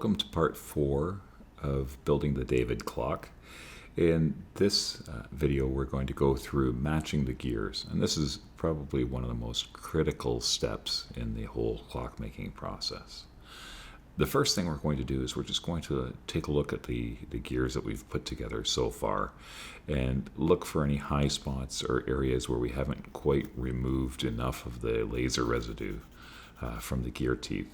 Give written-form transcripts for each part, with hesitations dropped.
Welcome to part 4 of building the David clock. In this video we're going to go through matching the gears, and this is probably one of the most critical steps in the whole clockmaking process. The first thing we're going to do is we're just going to take a look at the gears that we've put together so far and look for any high spots or areas where we haven't quite removed enough of the laser residue from the gear teeth.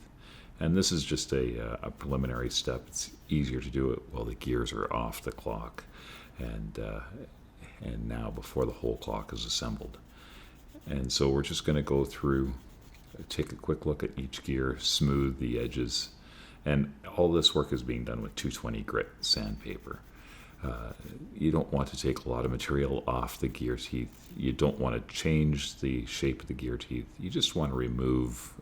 And this is just a preliminary step. It's easier to do it while the gears are off the clock and now before the whole clock is assembled. And so we're just going to go through, take a quick look at each gear, smooth the edges, and all this work is being done with 220 grit sandpaper. You don't want to take a lot of material off the gear teeth. You don't want to change the shape of the gear teeth. You just want to remove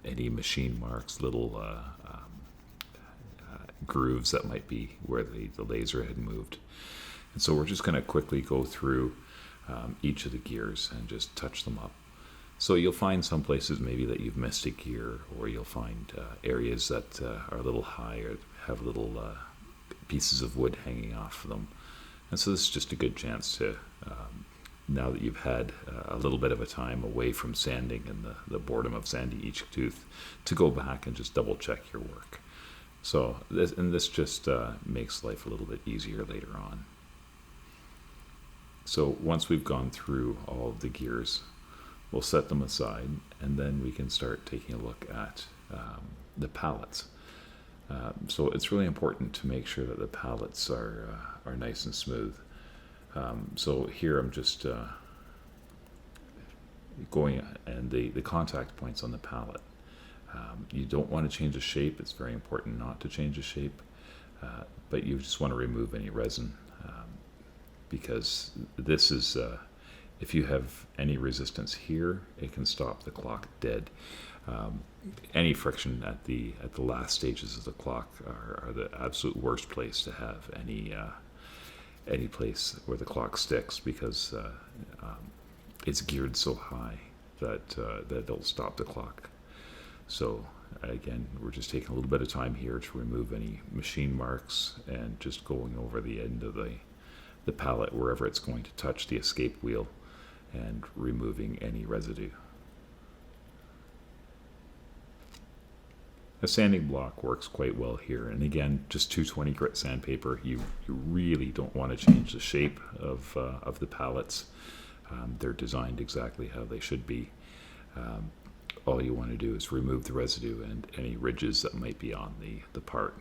any machine marks, little grooves that might be where the laser had moved. And so we're just going to quickly go through each of the gears and just touch them up. So you'll find some places maybe that you've missed a gear, or you'll find areas that are a little high or have little pieces of wood hanging off of them. And so this is just a good chance to, now that you've had a little bit of a time away from sanding and the boredom of sanding each tooth, to go back and just double check your work. So this just makes life a little bit easier later on. So once we've gone through all of the gears, we'll set them aside, and then we can start taking a look at the pallets. So it's really important to make sure that the pallets are nice and smooth. So here I'm just going, and the contact points on the pallet. You don't want to change the shape. It's very important not to change the shape, but you just want to remove any resin, because this is, if you have any resistance here, it can stop the clock dead. Any friction at the last stages of the clock are the absolute worst place to have any place where the clock sticks, because it's geared so high that it'll stop the clock. So again, we're just taking a little bit of time here to remove any machine marks and just going over the end of the pallet wherever it's going to touch the escape wheel and removing any residue. A sanding block works quite well here, and again, just 220 grit sandpaper. You really don't want to change the shape of the pallets. They're designed exactly how they should be. All you want to do is remove the residue and any ridges that might be on the part.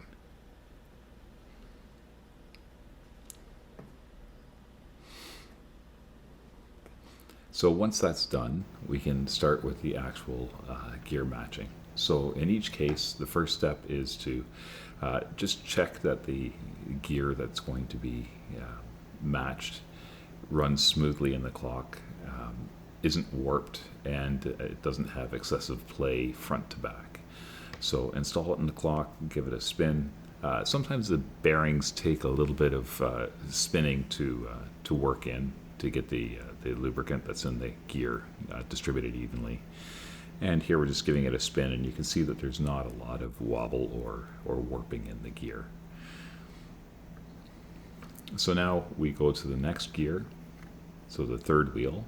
So once that's done, we can start with the actual gear matching. So in each case, the first step is to just check that the gear that's going to be matched runs smoothly in the clock, isn't warped, and it doesn't have excessive play front to back. So install it in the clock, give it a spin. Sometimes the bearings take a little bit of spinning to work in, to get the lubricant that's in the gear distributed evenly. And here we're just giving it a spin, and you can see that there's not a lot of wobble or warping in the gear. So now we go to the next gear, so the third wheel.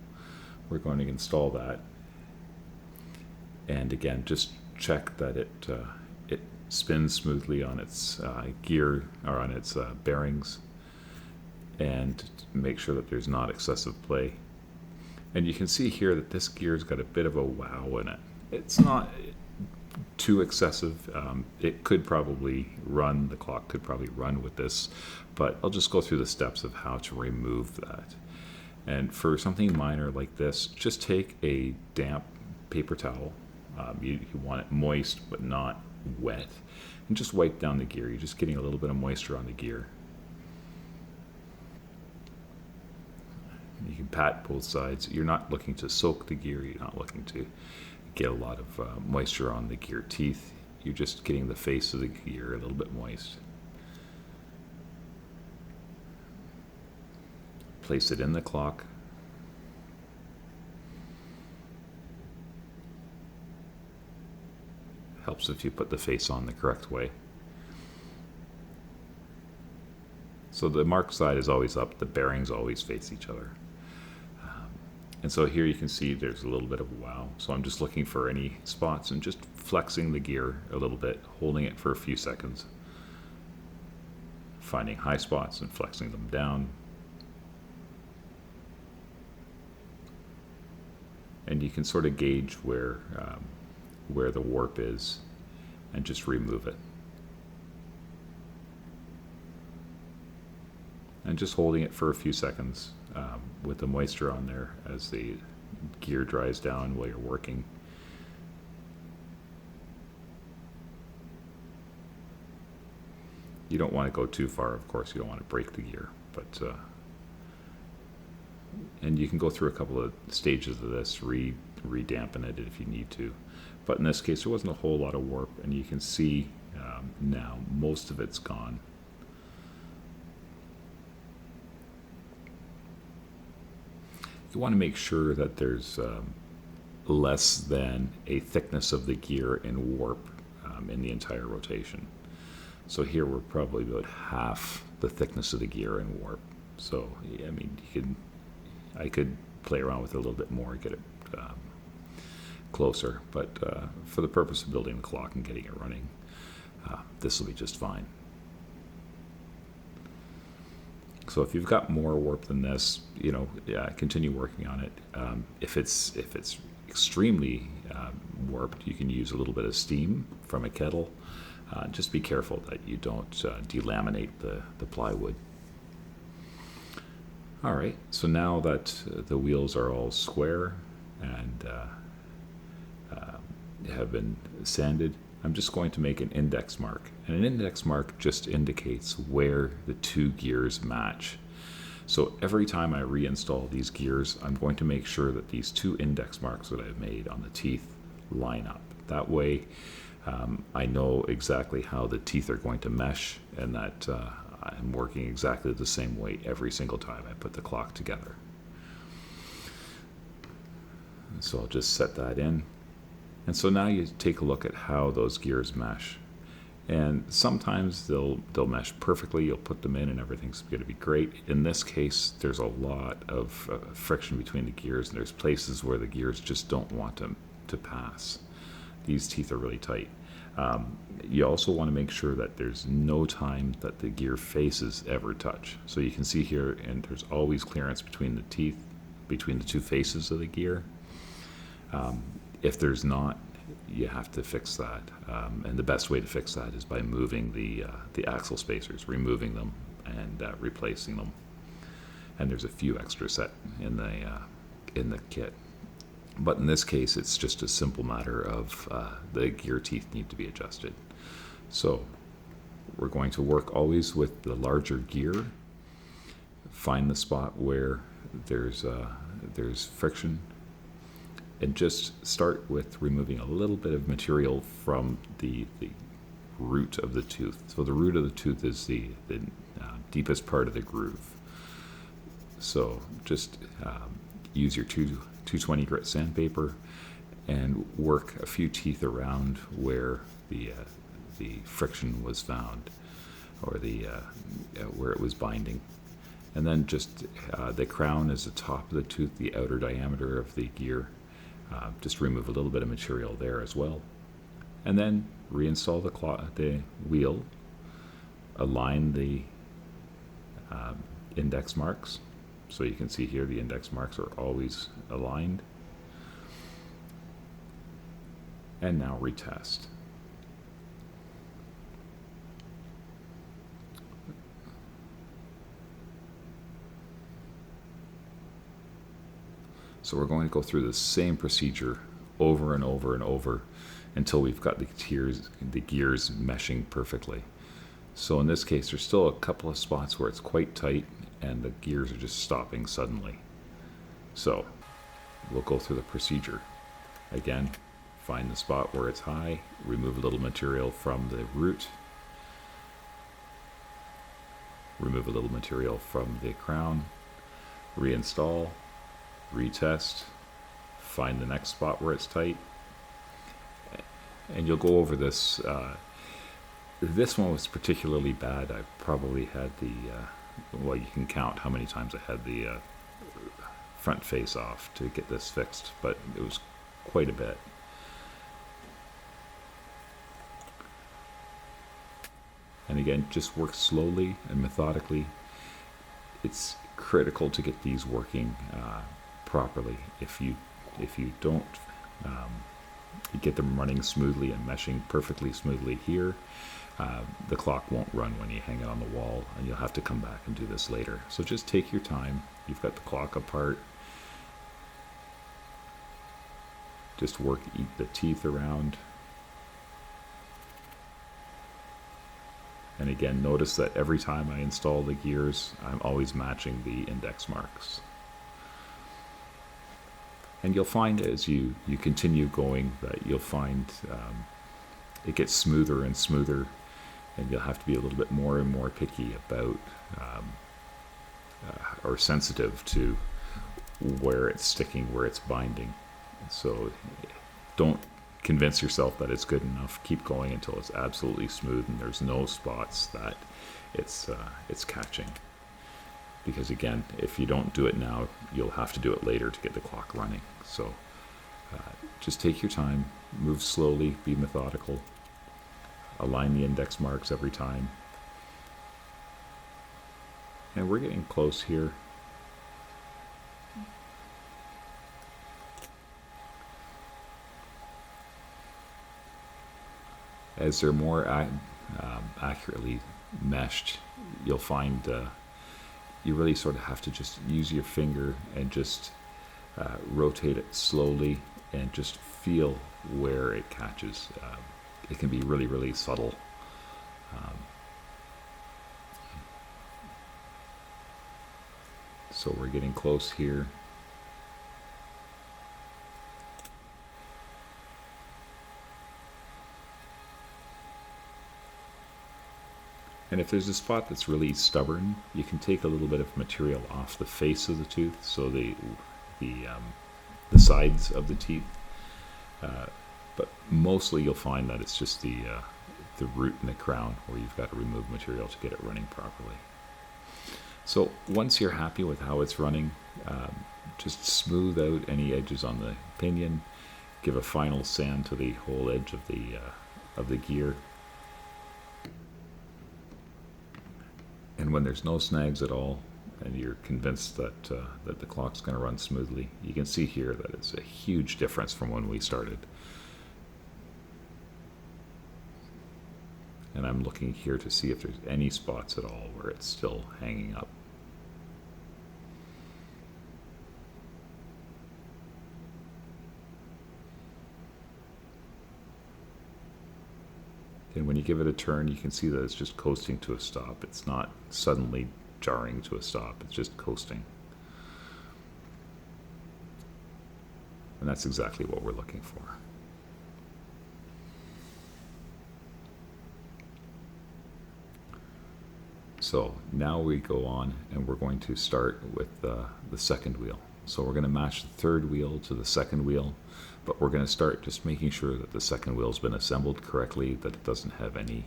We're going to install that, and again, just check that it spins smoothly on its gear, or on its bearings, and make sure that there's not excessive play. And you can see here that this gear's got a bit of a wow in it. It's not too excessive. It could probably run, the clock could probably run with this, but I'll just go through the steps of how to remove that. And for something minor like this, just take a damp paper towel. You want it moist but not wet, and just wipe down the gear. You're just getting a little bit of moisture on the gear. You can pat both sides. You're not looking to soak the gear. You're not looking to get a lot of moisture on the gear teeth. You're just getting the face of the gear a little bit moist. Place it in the clock. Helps if you put the face on the correct way. So the mark side is always up, the bearings always face each other. And so here you can see there's a little bit of wow. So I'm just looking for any spots and just flexing the gear a little bit, holding it for a few seconds, finding high spots and flexing them down. And you can sort of gauge where the warp is and just remove it. And just holding it for a few seconds with the moisture on there as the gear dries down while you're working. You don't want to go too far, of course. You don't want to break the gear, but and you can go through a couple of stages of this, re-dampen it if you need to. But in this case, there wasn't a whole lot of warp, and you can see now most of it's gone. You want to make sure that there's less than a thickness of the gear in warp in the entire rotation. So here we're probably about half the thickness of the gear in warp. So I mean, I could play around with it a little bit more, get it closer, but for the purpose of building the clock and getting it running, this will be just fine. So if you've got more warp than this, continue working on it. If it's extremely warped, you can use a little bit of steam from a kettle. Just be careful that you don't delaminate the plywood. All right, so now that the wheels are all square and have been sanded, I'm just going to make an index mark. And an index mark just indicates where the two gears match. So every time I reinstall these gears, I'm going to make sure that these two index marks that I've made on the teeth line up. That way, I know exactly how the teeth are going to mesh, and that I'm working exactly the same way every single time I put the clock together. So I'll just set that in. And so now you take a look at how those gears mesh. And sometimes they'll mesh perfectly. You'll put them in and everything's going to be great. In this case, there's a lot of friction between the gears, and there's places where the gears just don't want to pass. These teeth are really tight. You also want to make sure that there's no time that the gear faces ever touch. So you can see here, and there's always clearance between the teeth, between the two faces of the gear. If there's not, you have to fix that. And the best way to fix that is by moving the axle spacers, removing them and replacing them. And there's a few extra set in the kit. But in this case, it's just a simple matter of the gear teeth need to be adjusted. So we're going to work always with the larger gear. Find the spot where there's friction, and just start with removing a little bit of material from the root of the tooth. So the root of the tooth is the deepest part of the groove. So just use your 220 grit sandpaper and work a few teeth around where the friction was found, or where it was binding. And then just the crown is the top of the tooth, the outer diameter of the gear. Just remove a little bit of material there as well. And then reinstall the wheel, align the index marks. So you can see here the index marks are always aligned. And now retest. So we're going to go through the same procedure over and over and over until we've got the gears meshing perfectly. So in this case, there's still a couple of spots where it's quite tight and the gears are just stopping suddenly. So we'll go through the procedure. Again, find the spot where it's high, remove a little material from the root, remove a little material from the crown, reinstall, retest, find the next spot where it's tight, and you'll go over this. This one was particularly bad. I probably had well, you can count how many times I had the front face off to get this fixed, but it was quite a bit. And again, just work slowly and methodically. It's critical to get these working properly. If you don't get them running smoothly and meshing perfectly smoothly here, the clock won't run when you hang it on the wall, and you'll have to come back and do this later. So just take your time. You've got the clock apart. Just work the teeth around. And again, notice that every time I install the gears, I'm always matching the index marks. And you'll find as you continue going that you'll find it gets smoother and smoother, and you'll have to be a little bit more and more picky about or sensitive to where it's sticking, where it's binding. So don't convince yourself that it's good enough. Keep going until it's absolutely smooth and there's no spots that it's catching. Because again, if you don't do it now, you'll have to do it later to get the clock running. So just take your time, move slowly, be methodical, align the index marks every time. And we're getting close here. As they're more accurately meshed, you'll find you really sort of have to just use your finger and just rotate it slowly and just feel where it catches. It can be really, really subtle. So we're getting close here. And if there's a spot that's really stubborn, you can take a little bit of material off the face of the tooth, so the sides of the teeth. But mostly you'll find that it's just the root and the crown where you've got to remove material to get it running properly. So once you're happy with how it's running, just smooth out any edges on the pinion, give a final sand to the whole edge of the gear. And when there's no snags at all, and you're convinced that the clock's going to run smoothly, you can see here that it's a huge difference from when we started. And I'm looking here to see if there's any spots at all where it's still hanging up. And when you give it a turn, you can see that it's just coasting to a stop. It's not suddenly jarring to a stop. It's just coasting. And that's exactly what we're looking for. So now we go on and we're going to start with the second wheel. So we're going to match the third wheel to the second wheel, but we're going to start just making sure that the second wheel's been assembled correctly, that it doesn't have any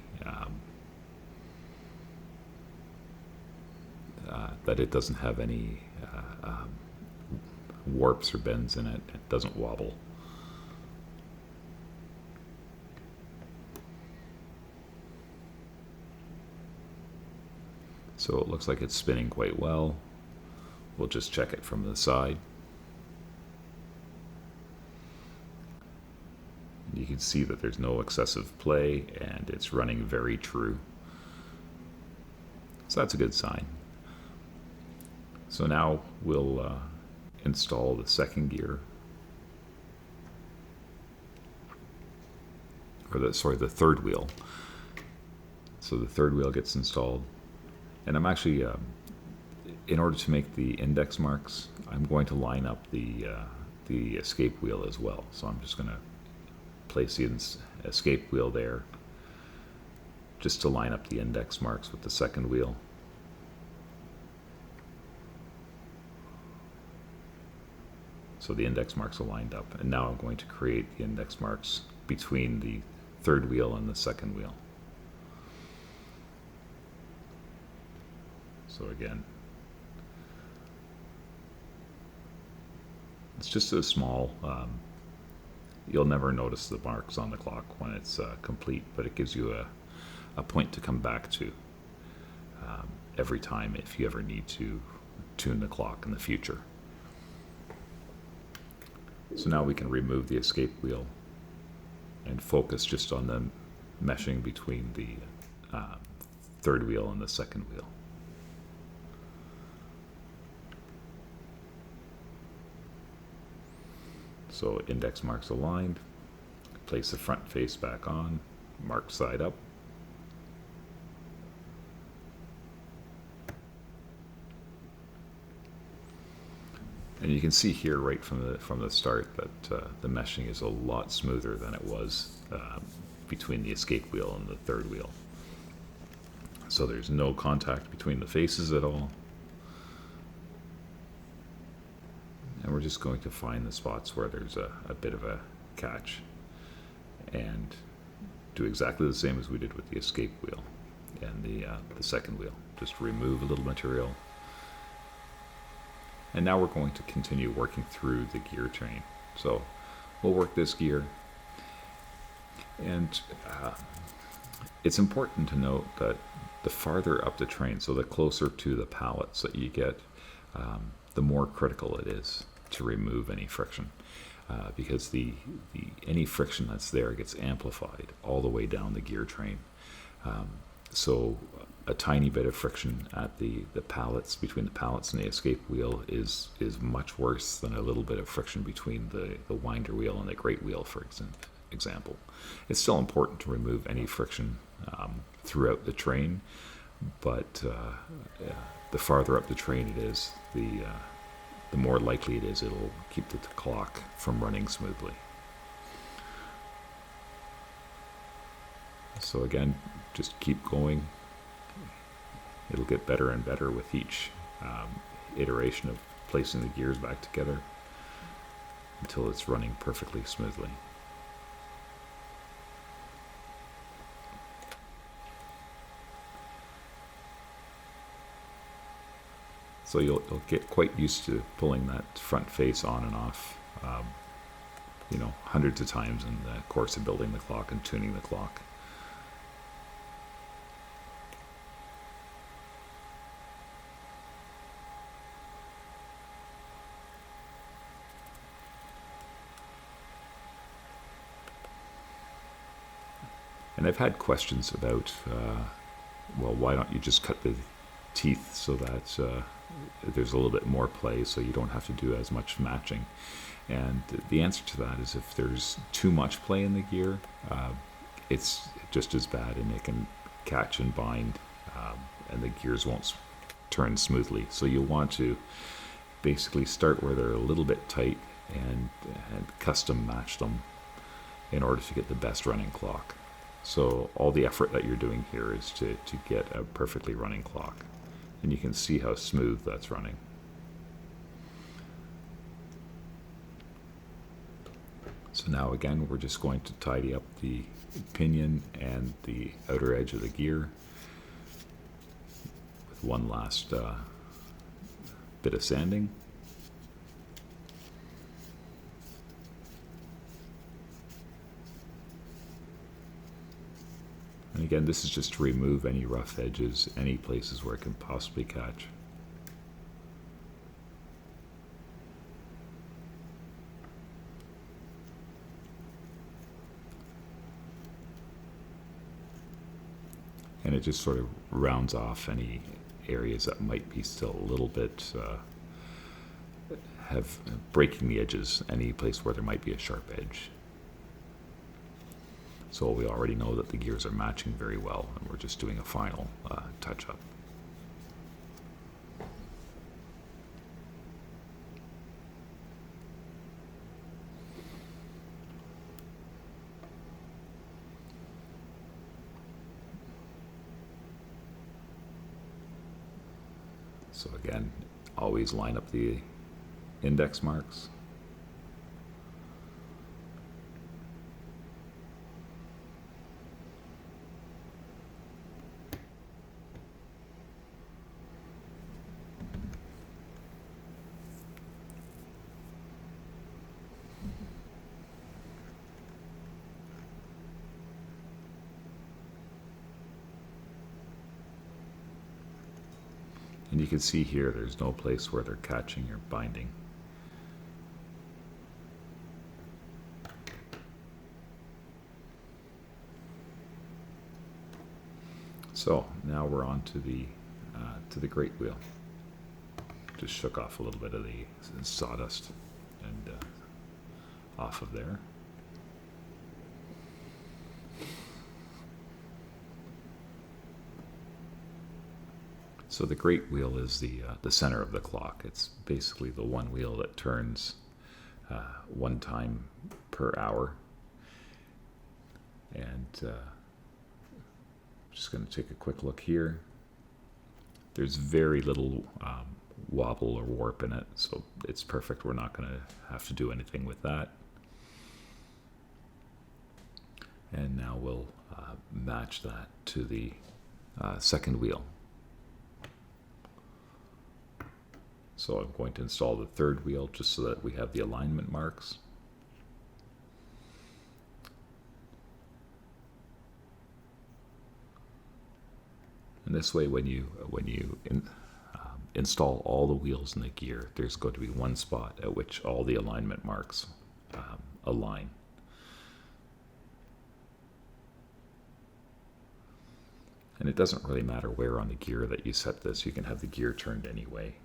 warps or bends in it. It doesn't wobble. So it looks like it's spinning quite well. We'll just check it from the side. You can see that there's no excessive play and it's running very true. So that's a good sign. So now we'll install the second gear. Or the third wheel. So the third wheel gets installed. And I'm actually, in order to make the index marks, I'm going to line up the escape wheel as well. So I'm just going to place the escape wheel there just to line up the index marks with the second wheel. So the index marks are lined up, and now I'm going to create the index marks between the third wheel and the second wheel. So again, it's just so small. You'll never notice the marks on the clock when it's complete, but it gives you a point to come back to every time if you ever need to tune the clock in the future. So now we can remove the escape wheel and focus just on the meshing between the third wheel and the second wheel. So index marks aligned, place the front face back on, mark side up. And you can see here right from the start that the meshing is a lot smoother than it was between the escape wheel and the third wheel. So there's no contact between the faces at all. And we're just going to find the spots where there's a bit of a catch and do exactly the same as we did with the escape wheel and the second wheel. Just remove a little material. And now we're going to continue working through the gear train. So we'll work this gear. And it's important to note that the farther up the train, so the closer to the pallets that you get, the more critical it is to remove any friction. Because any friction that's there gets amplified all the way down the gear train. So a tiny bit of friction at the pallets, between the pallets and the escape wheel is much worse than a little bit of friction between the winder wheel and the grate wheel, for example. It's still important to remove any friction throughout the train, but the farther up the train it is, the more likely it is it'll keep the clock from running smoothly. So again, just keep going. It'll get better and better with each iteration of placing the gears back together until it's running perfectly smoothly. So you'll get quite used to pulling that front face on and off, hundreds of times in the course of building the clock and tuning the clock. And I've had questions about, why don't you just cut the teeth so that there's a little bit more play so you don't have to do as much matching? And the answer to that is if there's too much play in the gear, it's just as bad, and it can catch and bind, and the gears won't turn smoothly. So you'll want to basically start where they're a little bit tight and custom match them in order to get the best running clock. So all the effort that you're doing here is to get a perfectly running clock. And you can see how smooth that's running. So now again, we're just going to tidy up the pinion and the outer edge of the gear with one last bit of sanding. And again, this is just to remove any rough edges, any places where it can possibly catch. And it just sort of rounds off any areas that might be still a little bit have breaking the edges, any place where there might be a sharp edge. So we already know that the gears are matching very well, and we're just doing a final touch-up. So again, always line up the index marks. And you can see here there's no place where they're catching or binding. So now we're on to the great wheel. Just shook off a little bit of the sawdust and off of there. So the great wheel is the center of the clock. It's basically the one wheel that turns one time per hour. And just going to take a quick look here. There's very little wobble or warp in it, so it's perfect. We're not going to have to do anything with that. And now we'll match that to the second wheel. So I'm going to install the third wheel just so that we have the alignment marks. And this way, when you install all the wheels in the gear, there's going to be one spot at which all the alignment marks align. And it doesn't really matter where on the gear that you set this. You can have the gear turned anyway.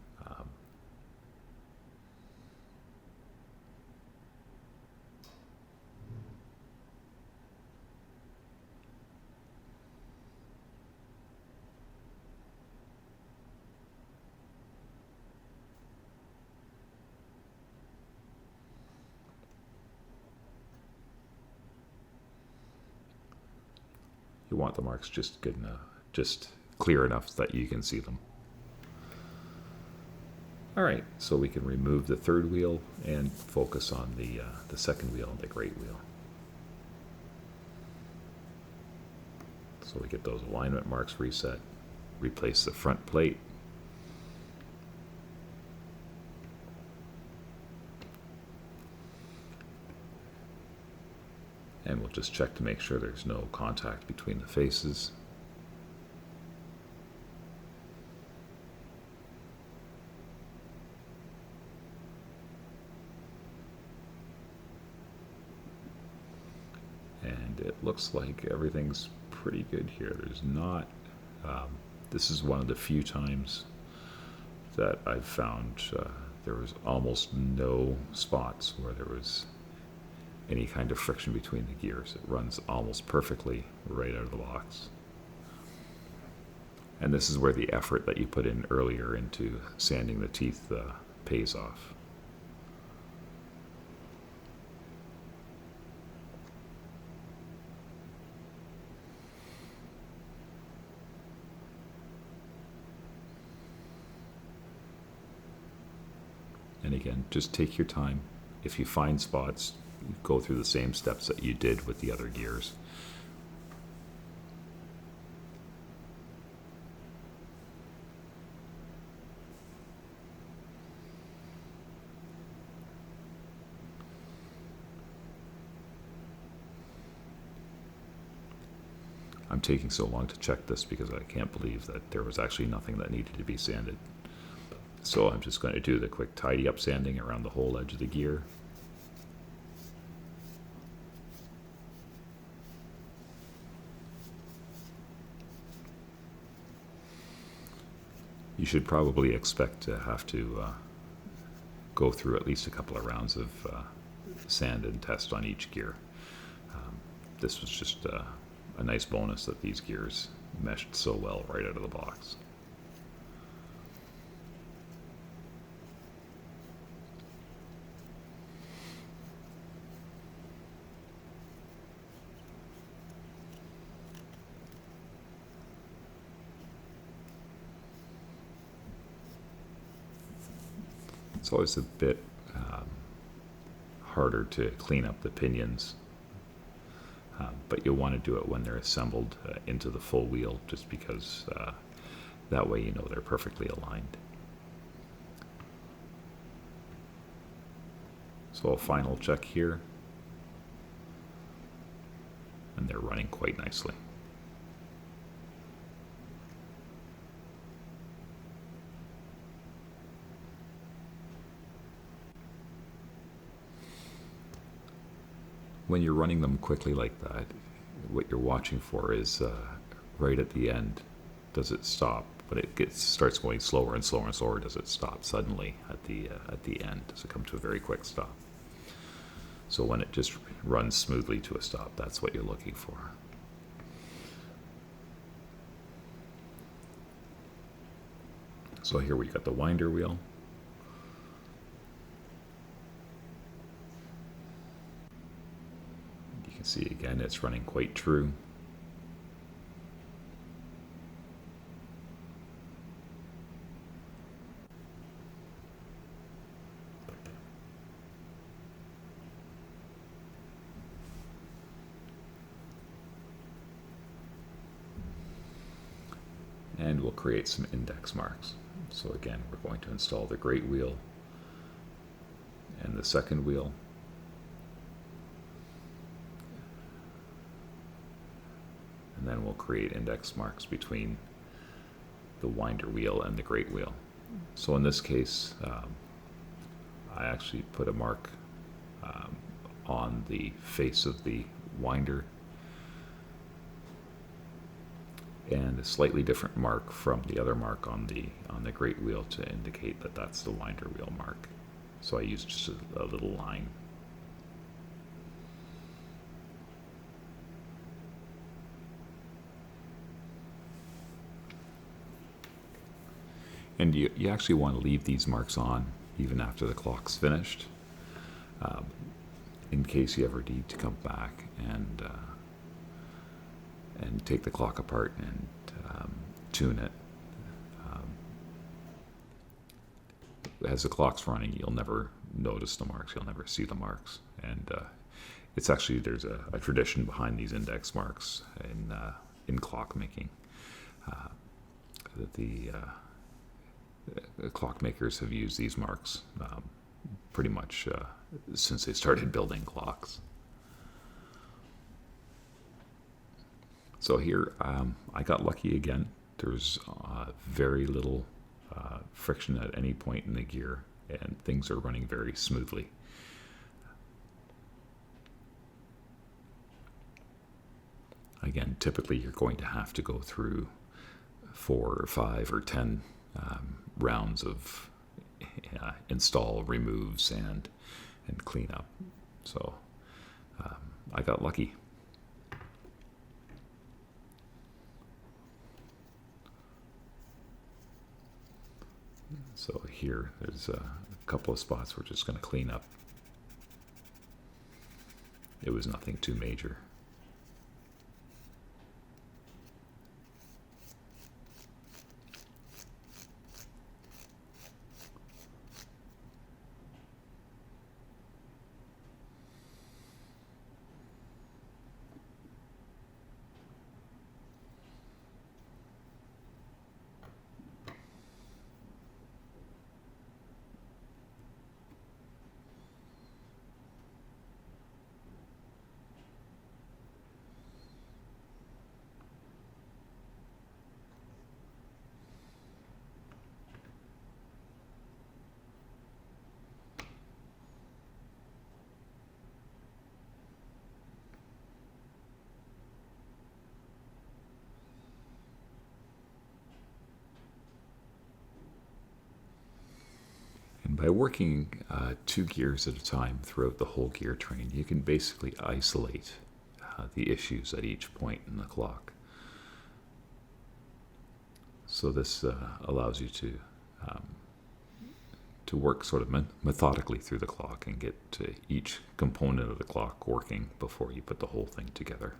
You want the marks just good enough, just clear enough that you can see them. All right, so we can remove the third wheel and focus on the second wheel and the great wheel. So we get those alignment marks reset, replace the front plate. And we'll just check to make sure there's no contact between the faces. And it looks like everything's pretty good here. There's not, this is one of the few times that I've found there was almost no spots where there was any kind of friction between the gears. It runs almost perfectly right out of the box. And this is where the effort that you put in earlier into sanding the teeth pays off. And again, just take your time. If you find spots, go through the same steps that you did with the other gears. I'm taking so long to check this because I can't believe that there was actually nothing that needed to be sanded. So I'm just going to do the quick tidy up sanding around the whole edge of the gear. You should probably expect to have to go through at least a couple of rounds of sand and test on each gear. This was just a nice bonus that these gears meshed so well right out of the box. It's always a bit harder to clean up the pinions, but you'll want to do it when they're assembled into the full wheel, just because that way you know they're perfectly aligned. So a final check here, and they're running quite nicely. when you're running them quickly like that, what you're watching for is right at the end, does it stop? But it starts going slower and slower and slower. Does it stop suddenly at the end? Does it come to a very quick stop? So when it just runs smoothly to a stop, that's what you're looking for. So here we got the winder wheel. You can see again it's running quite true. And we'll create some index marks. So again, we're going to install the great wheel and the second wheel. And then we'll create index marks between the winder wheel and the great wheel. So in this case, I actually put a mark on the face of the winder and a slightly different mark from the other mark on the great wheel to indicate that that's the winder wheel mark. So I used just a little line. And you actually want to leave these marks on even after the clock's finished, in case you ever need to come back and take the clock apart and tune it. As the clock's running, you'll never notice the marks. You'll never see the marks. And it's actually, there's a tradition behind these index marks in clockmaking. That the clockmakers have used these marks pretty much since they started building clocks. So here, I got lucky again. There's very little friction at any point in the gear, and things are running very smoothly. Again, typically you're going to have to go through 4 or 5 or 10 rounds of install, removes, and cleanup. So I got lucky. So here, there's a couple of spots we're just going to clean up. It was nothing too major. And by working 2 gears at a time throughout the whole gear train, you can basically isolate the issues at each point in the clock. So this allows you to work sort of methodically through the clock and get to each component of the clock working before you put the whole thing together.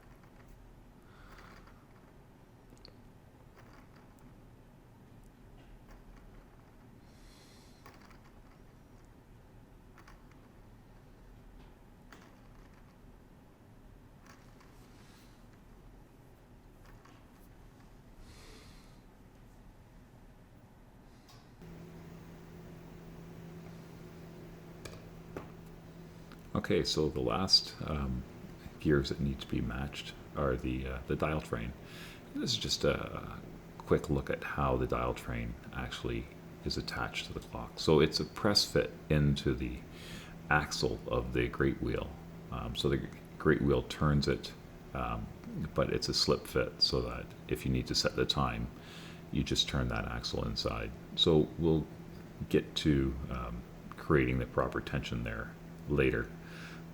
Okay, so the last gears that need to be matched are the dial train. This is just a quick look at how the dial train actually is attached to the clock. So it's a press fit into the axle of the great wheel. So the great wheel turns it, but it's a slip fit, so that if you need to set the time, you just turn that axle inside. So we'll get to creating the proper tension there later,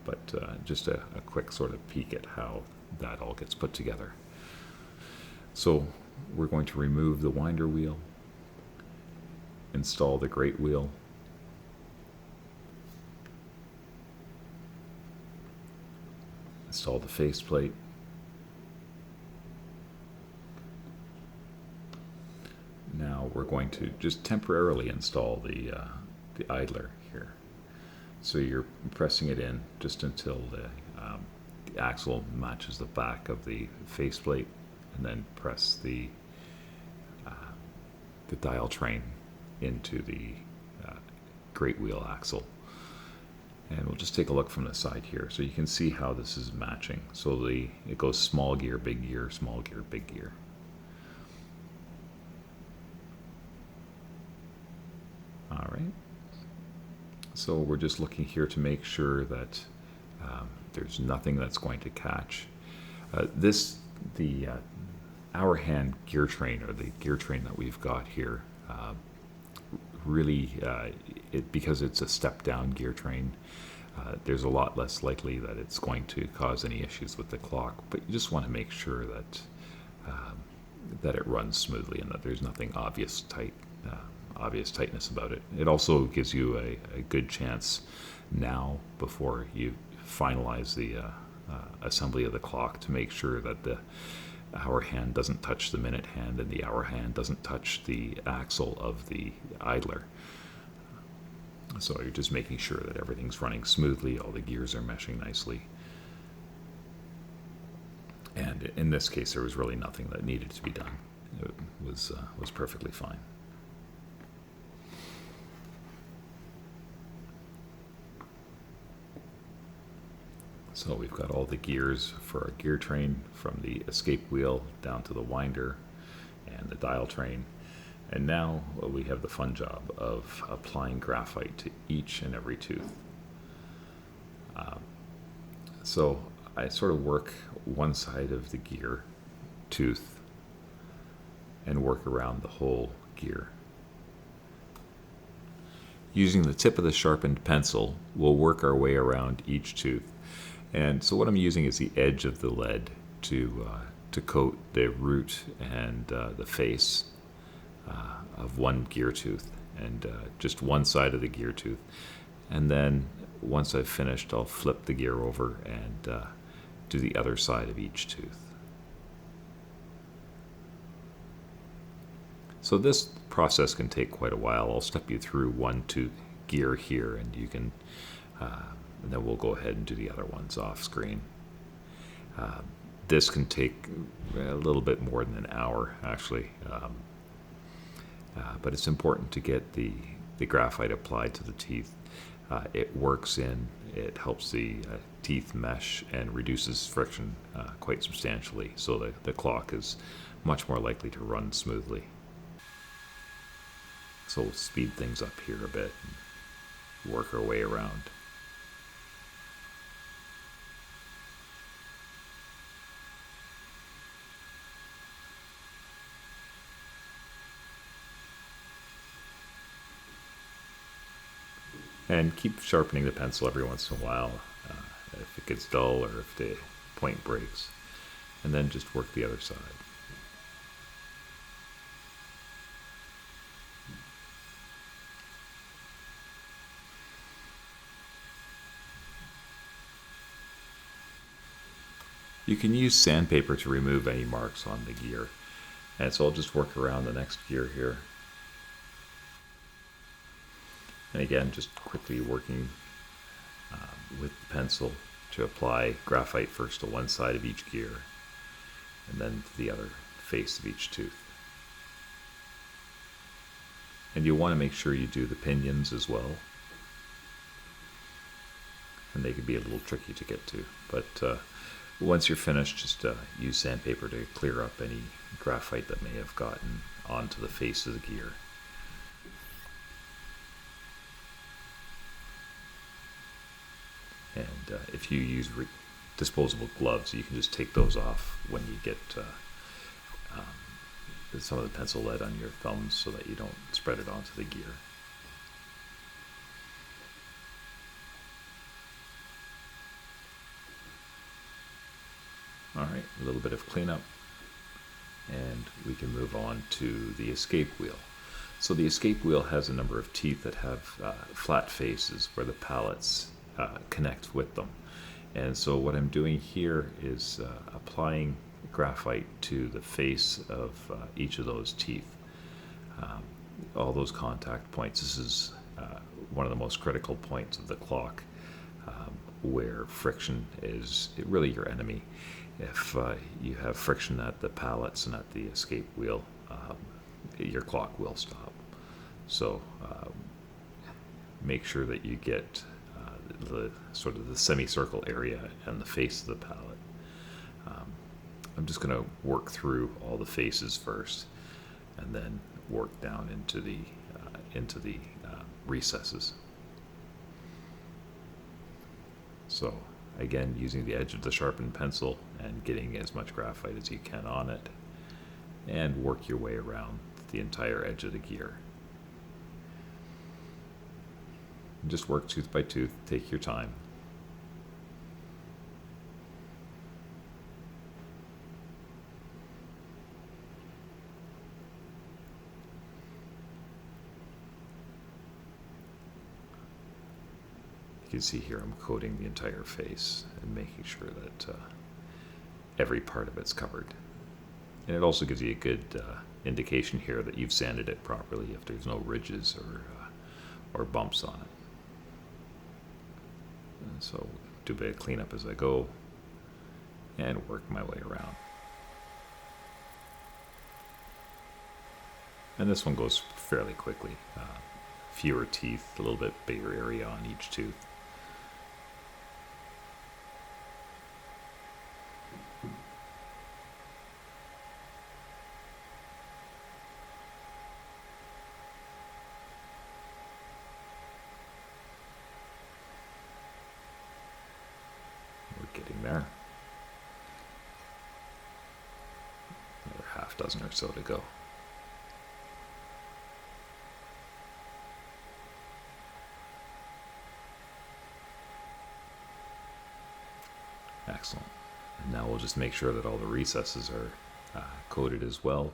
but just a quick sort of peek at how that all gets put together. So we're going to remove the winder wheel, install the great wheel, install the faceplate, now we're going to just temporarily install the idler here. So you're pressing it in just until the axle matches the back of the faceplate, and then press the dial train into the great wheel axle. And we'll just take a look from the side here, so you can see how this is matching. So it goes small gear, big gear, small gear, big gear. All right. So we're just looking here to make sure that there's nothing that's going to catch. The hour hand gear train, or the gear train that we've got here, really, because it's a step down gear train, there's a lot less likely that it's going to cause any issues with the clock. But you just want to make sure that that it runs smoothly and that there's nothing obvious tightness about it. It also gives you a good chance now, before you finalize the assembly of the clock, to make sure that the hour hand doesn't touch the minute hand and the hour hand doesn't touch the axle of the idler. So you're just making sure that everything's running smoothly, all the gears are meshing nicely. And in this case, there was really nothing that needed to be done. It was perfectly fine. So we've got all the gears for our gear train, from the escape wheel down to the winder and the dial train. And now we have the fun job of applying graphite to each and every tooth. So I sort of work one side of the gear tooth and work around the whole gear. Using the tip of the sharpened pencil, we'll work our way around each tooth. And so what I'm using is the edge of the lead to coat the root and the face of one gear tooth, and just one side of the gear tooth. And then once I've finished, I'll flip the gear over and do the other side of each tooth. So this process can take quite a while. I'll step you through one tooth gear here, and you can and then we'll go ahead and do the other ones off screen. This can take a little bit more than an hour, actually, but it's important to get the graphite applied to the teeth. It works in, it helps the teeth mesh and reduces friction quite substantially, so the clock is much more likely to run smoothly. So we'll speed things up here a bit and work our way around. And keep sharpening the pencil every once in a while if it gets dull or if the point breaks. And then just work the other side. You can use sandpaper to remove any marks on the gear. And so I'll just work around the next gear here. And again, just quickly working with the pencil to apply graphite first to one side of each gear and then to the other face of each tooth. And you want to make sure you do the pinions as well. And they can be a little tricky to get to. But once you're finished, just use sandpaper to clear up any graphite that may have gotten onto the face of the gear. And if you use disposable gloves. You can just take those off when you get some of the pencil lead on your thumbs so that you don't spread it onto the gear. All right, a little bit of cleanup, and we can move on to the escape wheel. So the escape wheel has a number of teeth that have flat faces where the pallets connect with them. And so what I'm doing here is applying graphite to the face of each of those teeth, all those contact points. This is one of the most critical points of the clock, where friction is really your enemy. If you have friction at the pallets and at the escape wheel, your clock will stop. So make sure that you get the sort of the semicircle area and the face of the pallet. I'm just going to work through all the faces first, and then work down into the recesses. So again, using the edge of the sharpened pencil and getting as much graphite as you can on it, and work your way around the entire edge of the gear. Just work tooth by tooth, take your time. You can see here I'm coating the entire face and making sure that every part of it's covered. And it also gives you a good indication here that you've sanded it properly if there's no ridges or bumps on it. And so do a bit of cleanup as I go and work my way around. And this one goes fairly quickly. Fewer teeth, a little bit bigger area on each tooth. Getting there. Another half dozen or so to go. Excellent. And now we'll just make sure that all the recesses are coated as well,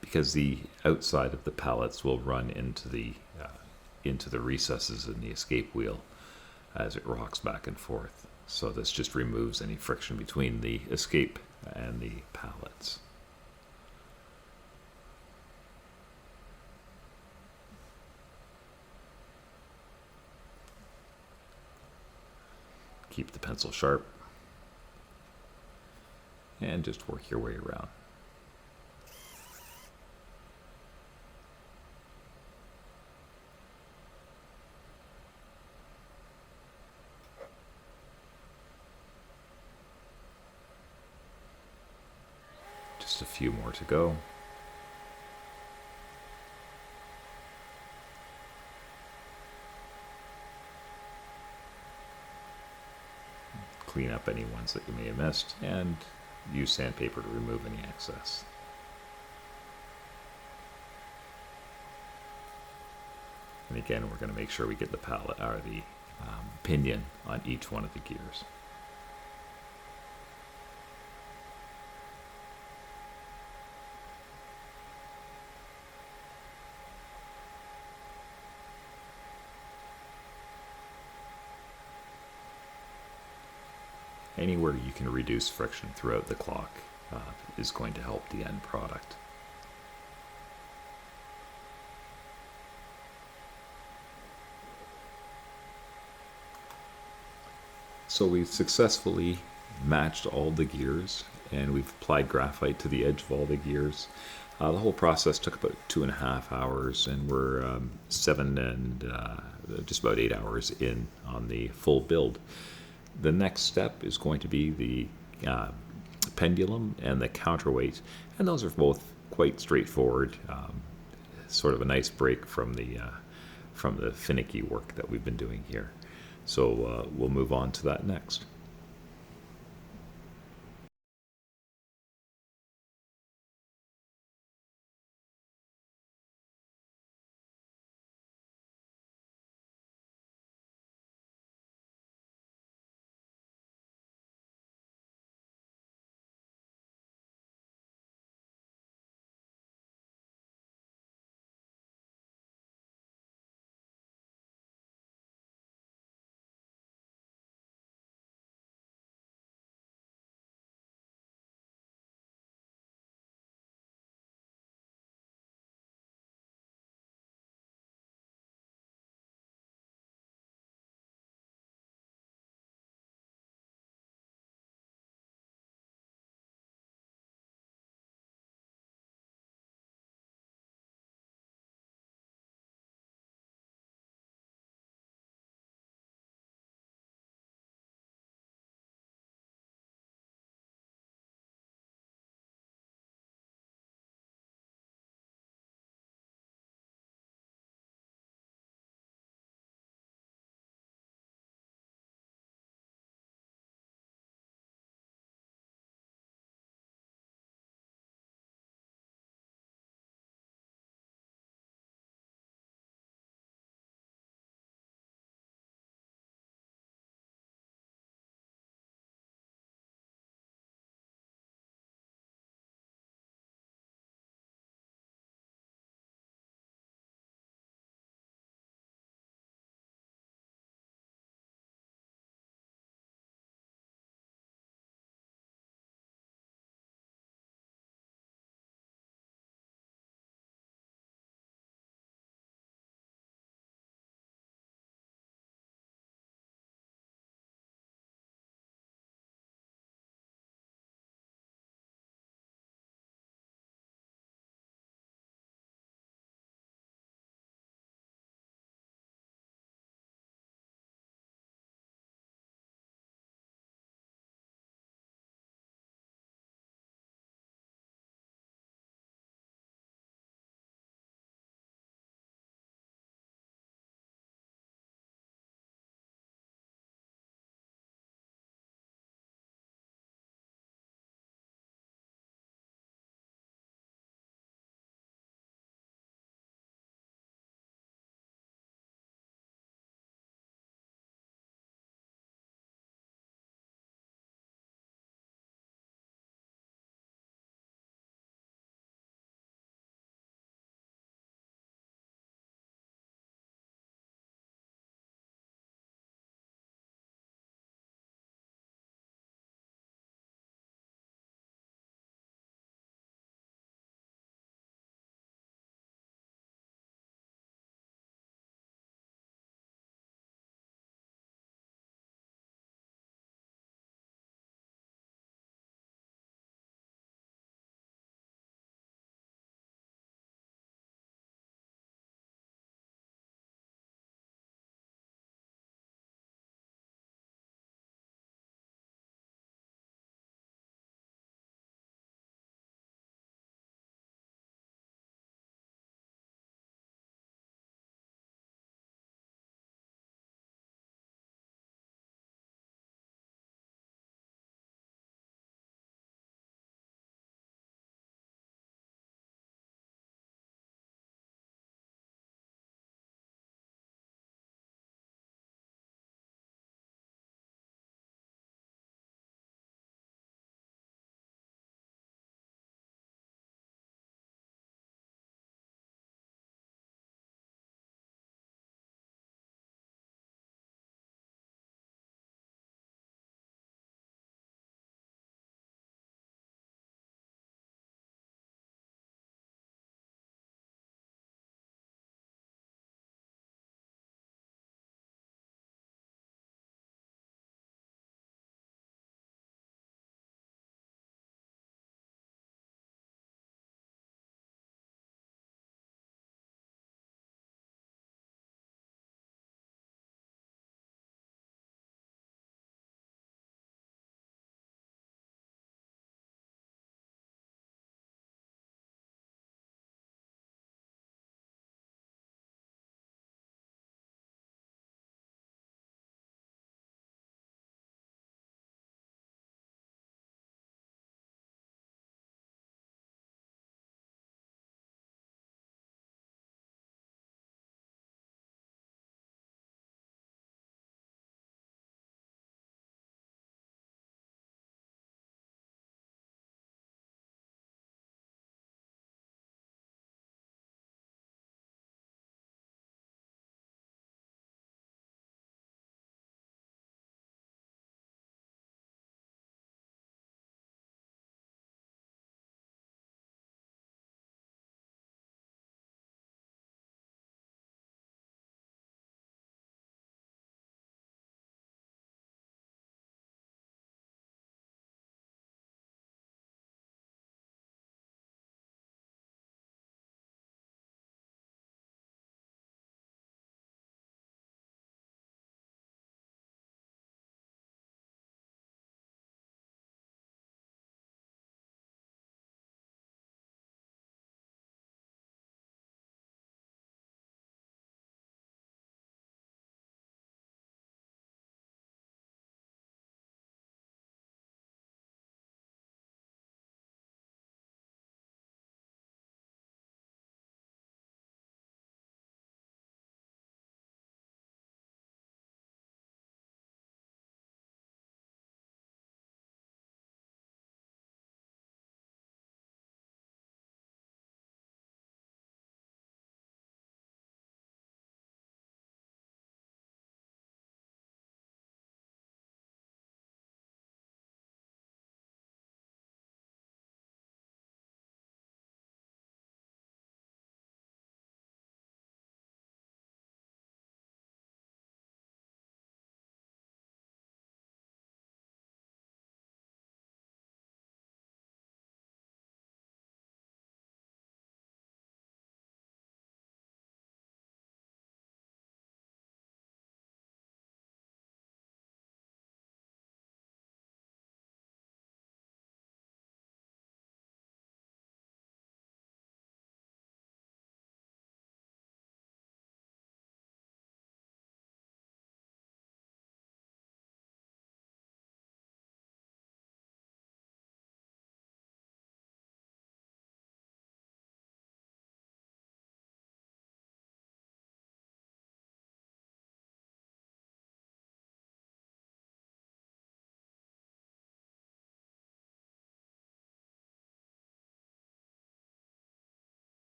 because the outside of the pallets will run into the recesses in the escape wheel as it rocks back and forth. So this just removes any friction between the escape and the pallets. Keep the pencil sharp and just work your way around. Just a few more to go. Clean up any ones that you may have missed and use sandpaper to remove any excess. And again, we're going to make sure we get the pallet or the pinion on each one of the gears. Anywhere you can reduce friction throughout the clock is going to help the end product. So we've successfully matched all the gears, and we've applied graphite to the edge of all the gears. The whole process took about 2.5 hours, and we're just about 8 hours in on the full build. The next step is going to be the pendulum and the counterweight, and those are both quite straightforward. Sort of a nice break from the finicky work that we've been doing here. So we'll move on to that next.